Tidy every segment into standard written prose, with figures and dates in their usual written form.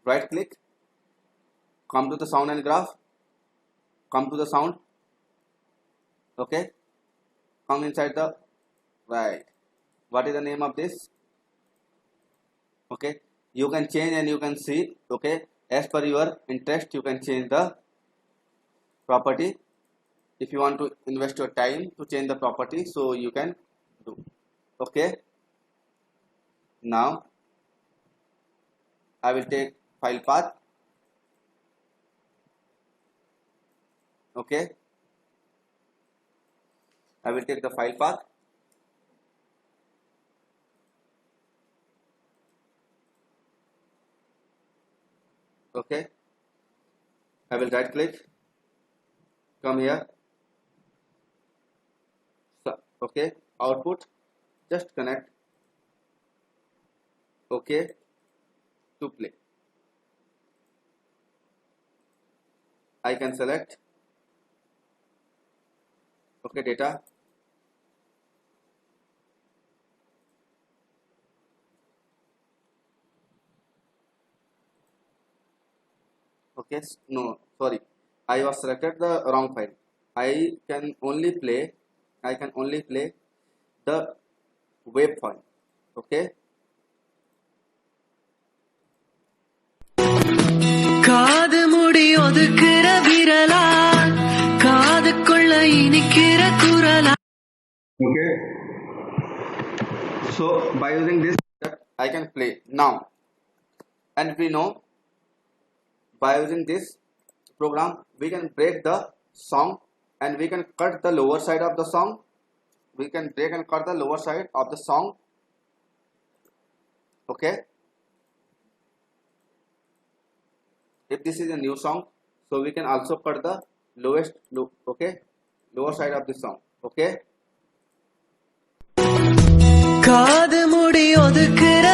right click, come to the sound and graph, come to the sound, okay, come inside the right. What is the name of this? Okay, you can change and you can see, okay, as per your interest you can change the property. If you want to invest your time to change the property, so you can do. Okay, now I will take file path. Okay, I will take the file path. Okay, I will right click, come here. So, okay, output, just connect. Okay, to play. I can select. Okay, data. Okay, no, sorry, I was selected the wrong file. I can only play the wave file. Okay, காது முடி ஒதுக்குற விரலா காதுக்குள்ள இனிக்கிற குரலா. okay, so by using this I can play now, and we know by using this program we can break the song and we can cut the lower side of the song. We can break and cut the lower side of the song. Okay, if this is a new song, so we can also cut the lower side of the song. Okay, காது முடி ஒதுக்குற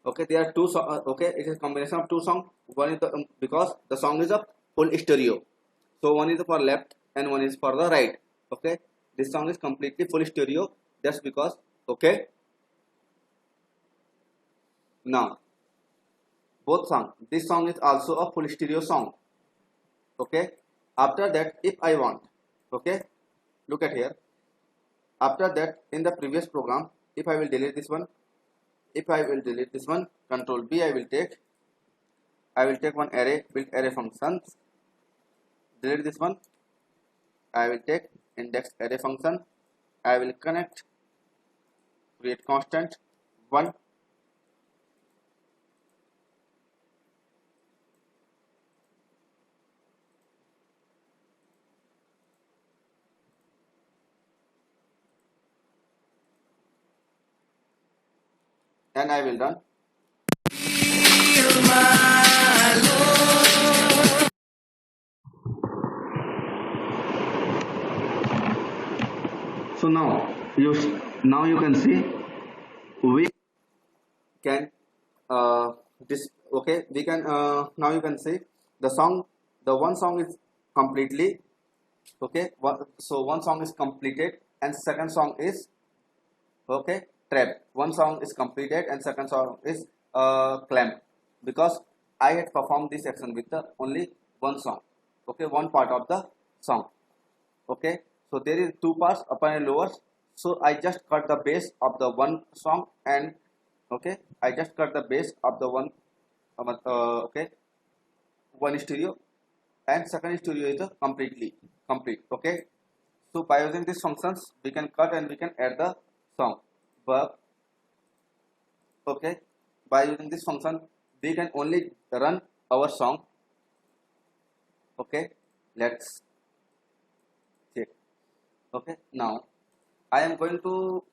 okay, there are two songs. Okay, it is a combination of two songs. One is the because the song is a full stereo, so one is for left and one is for the right. Okay, this song is completely full stereo, just because. Okay, now both song, this song is also a full stereo song. Okay, after that if I want, okay, look at here. After that in the previous program, if I will delete this one, control B, I will take one array, build array functions, delete this one. I will take index array function, I will connect, create constant 1, and I will run. So now you can see we can this. Okay, we can now you can see the song. The one song is completely okay. So one song is completed and second song is okay trap. One song is completed and second song is clamp, because I had performed this action with the only one song. Okay, one part of the song. Okay, so there is two parts, upper and lower. So I just cut the bass of the one song, and okay, I just cut the bass of the one okay, one stereo, and second stereo is the complete. Okay, so by using these functions we can cut and we can add the song. But okay, by using this function we can only run our song. Okay, let's check. Okay, now I am going to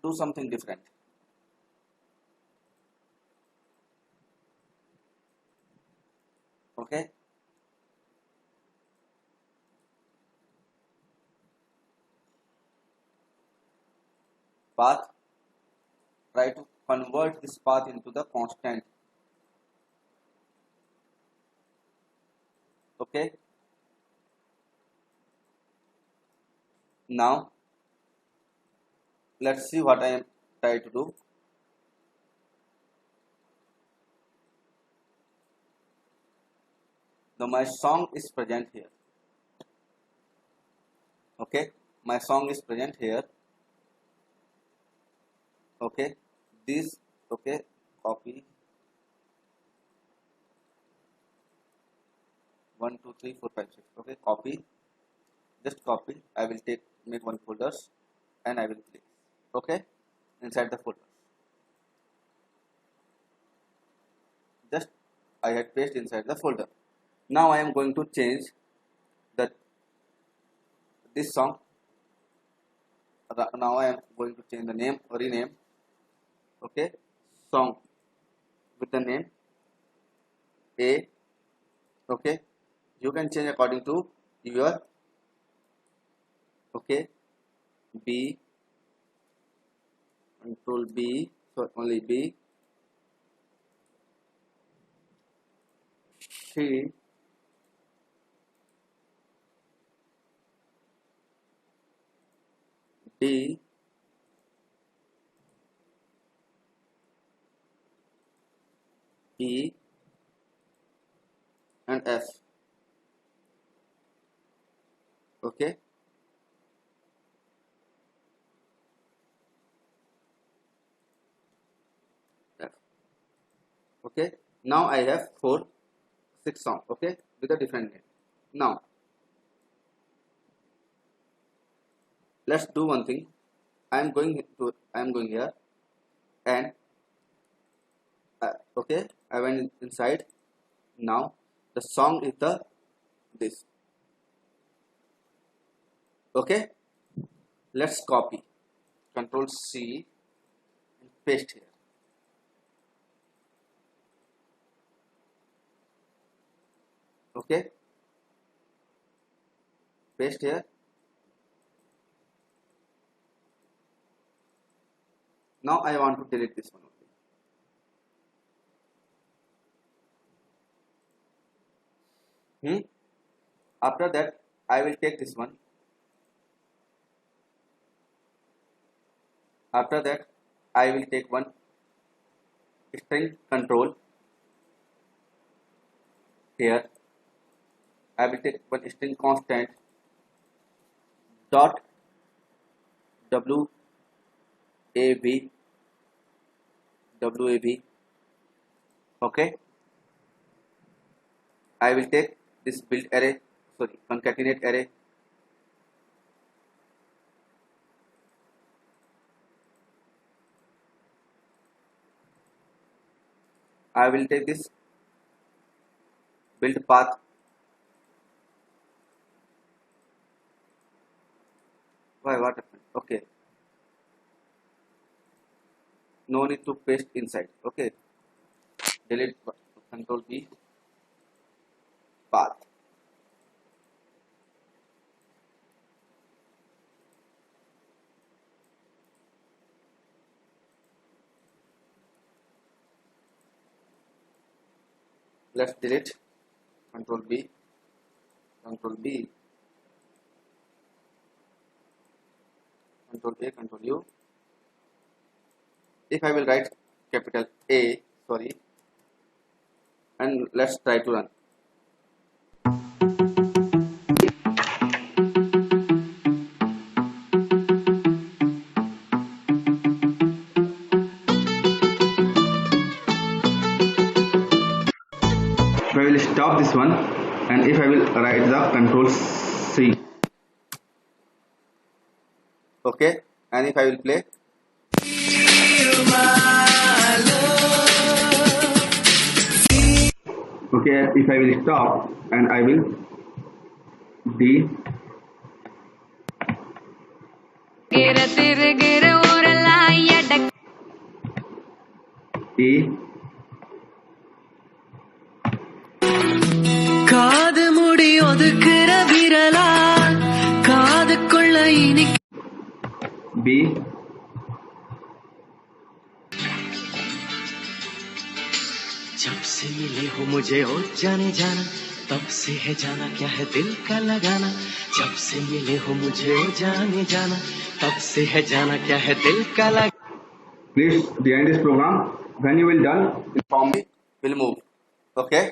do something different. Okay, path, try to convert this path into the constant. Okay, Now let's see what I am trying to do. Now my song is present here. Okay, my song is present here. Okay, this, okay, copy 1 2 3 4 5 6. Okay, copy, just copy. I will make one folders and I will place, okay, inside the folder. Just I had pasted inside the folder. Now I am going to change this song. Now I am going to change the name or rename. Okay, song with the name A. Okay, you can change according to your, okay, B, control B, so only B, C, D, E, and F. Okay, F. Okay, now I have 6 songs, okay, with a different name. Now let's do one thing. I am going here and okay, I went inside. Now the song is this. Okay, let's copy, control C and paste here. Okay, paste here. Now I want to delete this one. After that I will take this one. After that I will take one string control here. I will take one string constant dot WAV. Okay, I will take this build array, sorry, concatenate array. I will take this build path. Why, what happened? Okay, no need to paste inside. Okay, delete, control B, path. Let's delete, control B, control B, control A, control U. If I will write capital A, sorry, and let's try to run. If I will stop this one, and if I will write the control C, okay, and if I will play, okay, if I will stop and I will D, E, காது முடி ஒதுக்குற விரலா காதுக்குள்ள இனிக்க B, जब से मिले हो मुझे ओ जाने जाना तब से है जाना क्या है दिल का लगाना, जब से मिले हो मुझे ओ जाने जाना, तब से है जाना क्या है दिल का लगाना. Please behind this program. When you will done, inform me. We'll move. Okay.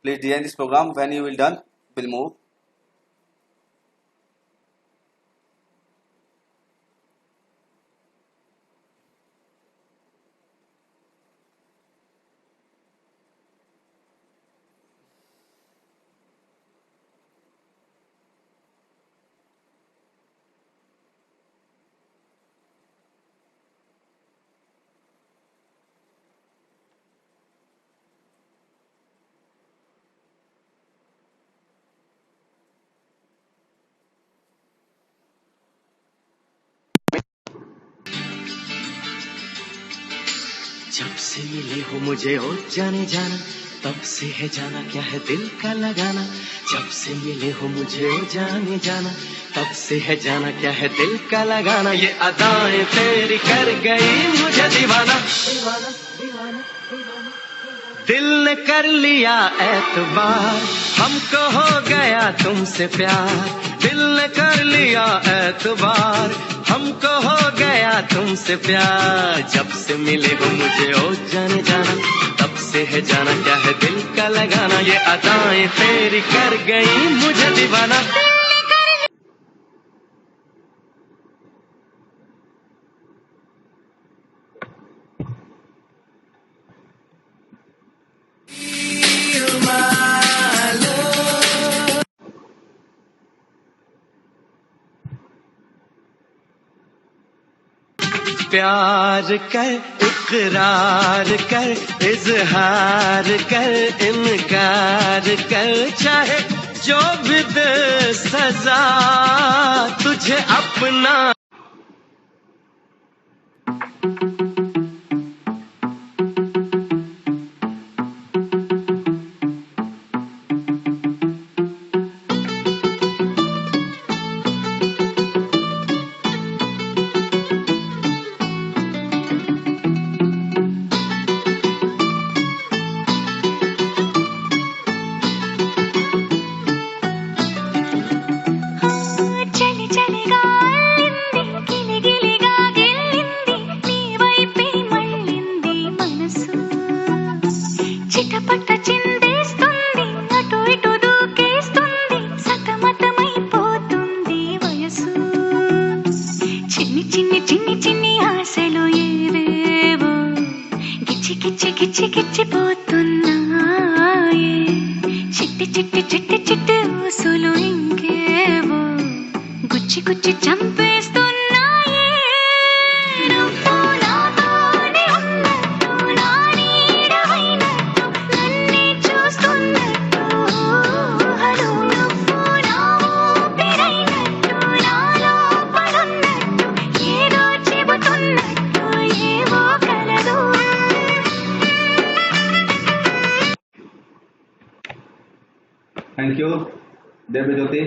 Please behind this program. When you will done, we'll move. जब से मिले हो मुझे ओ जाने जाना, तब से है जाना क्या है दिल का लगाना, जब से मिले हो मुझे ओ जाने जाना, तब से है जाना क्या है दिल का लगाना. ये अदाएं तेरी कर गई मुझे दीवाना, दीवाना दीवाना दीवाना. दिल ने कर लिया एतबार, हमको हो गया तुमसे प्यार. दिल ने कर लिया एतबार, हमको हो गया तुमसे प्यार. जब से मिले हो मुझे ओ जाने जाना, तब से है जाना क्या है दिल का लगाना. ये अदाएं तेरी कर गई मुझे दीवाना. प्यार कर, इकरार कर, इजहार कर, इनकार कर, चाहे जो भी दे सजा तुझे अपना. గిచ్చిపోతున్నాయే చిట్టి చిట్టి చిట్టి చిట్టి ఊసులు ఇంకేవో గుచ్చి గుచ్చి చంపేస్తున్నాయే. నువ్వు నాతోనే ఉన్నట్టు, నా నీడవైనట్టు, నన్నే చూస్తున్నట్టు ఊహలు. నువ్వు నా ఊపిరైనట్టు, నాలో పడున్నట్టు, ఏదో చెబుతున్నట్టు ఏవో కలలు. Thank you, Devyajyoti.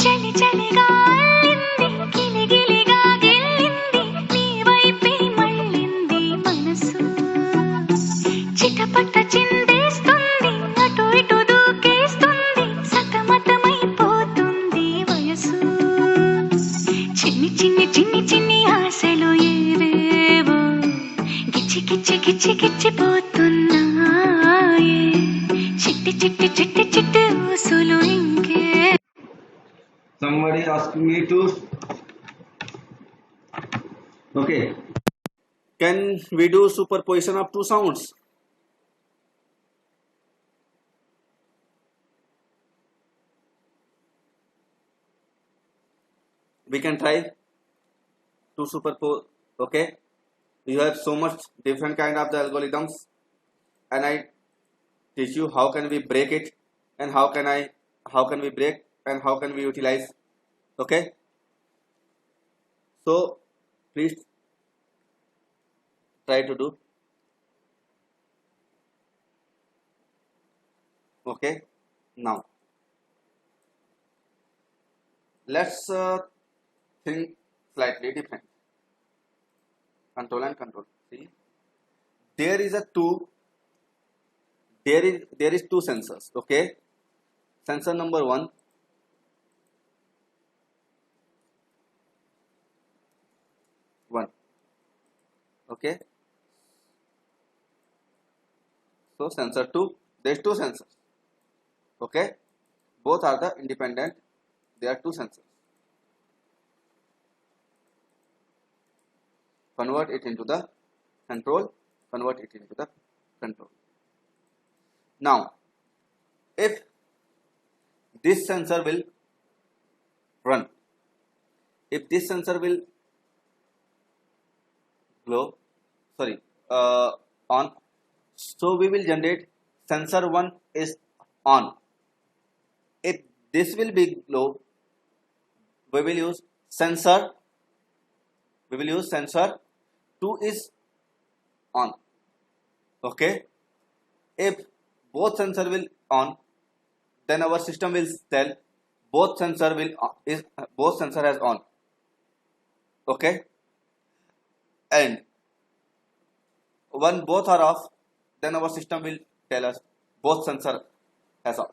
చలి చలిగా అల్లింది గిలిగిలిగా గిల్లింది నీ వైపే మళ్ళింది మనసు చిటపట చిందేస్తుంది అటు ఇటు దూకేస్తుంది సతమతమైపోతుంది వయసు చిన్ని చిన్ని చిన్ని చిన్ని ఆశలు ఏవేవో గిచ్చి గిచ్చి గిచ్చి గిచ్చిపోతున్నాయే చిట్టి చిట్టి చిట్టి చిట్టి ఊసులు ఇంకే Somebody asked me to. Okay. Can we do superposition of two sounds? We can try to superpose. Okay. You have so much different kind of the algorithms, and I teach you how can we break it, and how can we break, and how can we utilize. Okay, so please try to do. Okay, now let's think slightly different. Control and control. See, there is two sensors. Okay, sensor number 1. Okay, so sensor 2, there's two sensors. Okay, both are the independent, there are two sensors. Convert it into the control. Now if this sensor will run, if this sensor will on, so we will generate sensor 1 is on. If this will be low, we will use sensor 2 is on. Okay, if both sensor will on, then our system will tell both sensor has on. Okay, and when both are off, then our system will tell us both sensor has off.